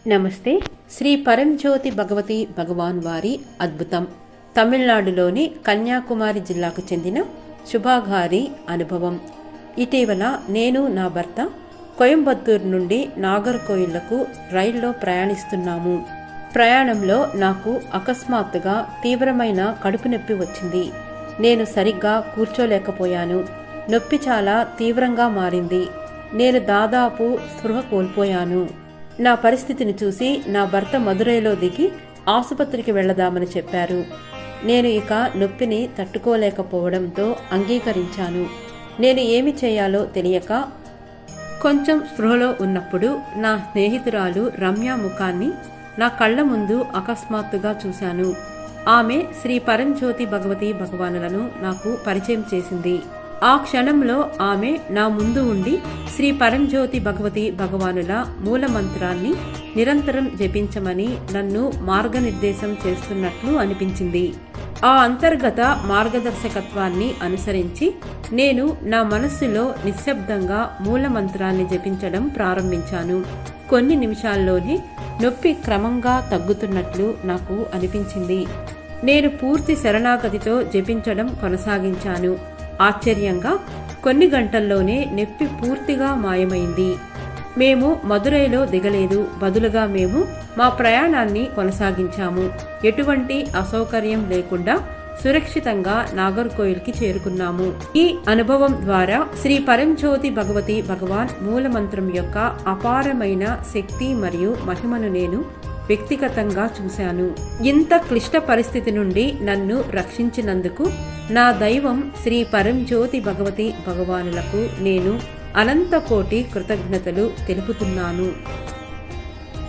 నమస్తే. శ్రీ పరంజ్యోతి భగవతి భగవాన్ వారి అద్భుతం. తమిళనాడులోని కన్యాకుమారి జిల్లాకు చెందిన శుభాగారి అనుభవం. ఇటీవల నేను నా భర్త కోయంబత్తూరు నుండి నాగర్కోయిల్లకు రైల్లో ప్రయాణిస్తున్నాము. ప్రయాణంలో నాకు అకస్మాత్తుగా తీవ్రమైన కడుపు నొప్పి వచ్చింది. నేను సరిగ్గా కూర్చోలేకపోయాను. నొప్పి చాలా తీవ్రంగా మారింది. నేను దాదాపు స్పృహ కోల్పోయాను. నా పరిస్థితిని చూసి నా భర్త మదురైలో దిగి ఆసుపత్రికి వెళ్లదామని చెప్పారు. నేను ఇక నొప్పిని తట్టుకోలేకపోవడంతో అంగీకరించాను. నేను ఏమి చేయాలో తెలియక కొంచెం స్పృహలో ఉన్నప్పుడు నా స్నేహితురాలు రమ్య ముఖాన్ని నా కళ్ల ముందు అకస్మాత్తుగా చూశాను. ఆమె శ్రీ పరంజ్యోతి భగవతి భగవానులను నాకు పరిచయం చేసింది. ఆ క్షణంలో ఆమె నా ముందు ఉండి శ్రీ పరంజ్యోతి భగవతి భగవానుల మూల మంత్రాన్ని నిరంతరం జపించమని నన్ను మార్గనిర్దేశం చేస్తున్నట్లు అనిపించింది. ఆ అంతర్గత మార్గదర్శకత్వాన్ని అనుసరించి నేను నా మనస్సులో నిశ్శబ్దంగా మూల మంత్రాన్ని జపించడం ప్రారంభించాను. కొన్ని నిమిషాల్లోనే నొప్పి క్రమంగా తగ్గుతున్నట్లు నాకు అనిపించింది. నేను పూర్తి శరణాగతితో జపించడం కొనసాగించాను. ఆశ్చర్యంగా కొన్ని గంటల్లోనే నొప్పి పూర్తిగా మాయమైంది. మేము మదురైలో దిగలేదు. బదులుగా మేము మా ప్రయాణాన్ని కొనసాగించాము. ఎటువంటి అసౌకర్యం లేకుండా సురక్షితంగా నాగర్కోయిల్కి చేరుకున్నాము. ఈ అనుభవం ద్వారా శ్రీ పరంజ్యోతి భగవతి భగవాన్ మూలమంత్రం యొక్క అపారమైన శక్తి మరియు మహిమను నేను వ్యక్తిగతంగా చూశాను. ఇంత క్లిష్ట పరిస్థితి నుండి నన్ను రక్షించినందుకు నా దైవం శ్రీ పరంజ్యోతి భగవతి భగవానులకు నేను అనంత కోటి కృతజ్ఞతలు తెలుపుతున్నాను.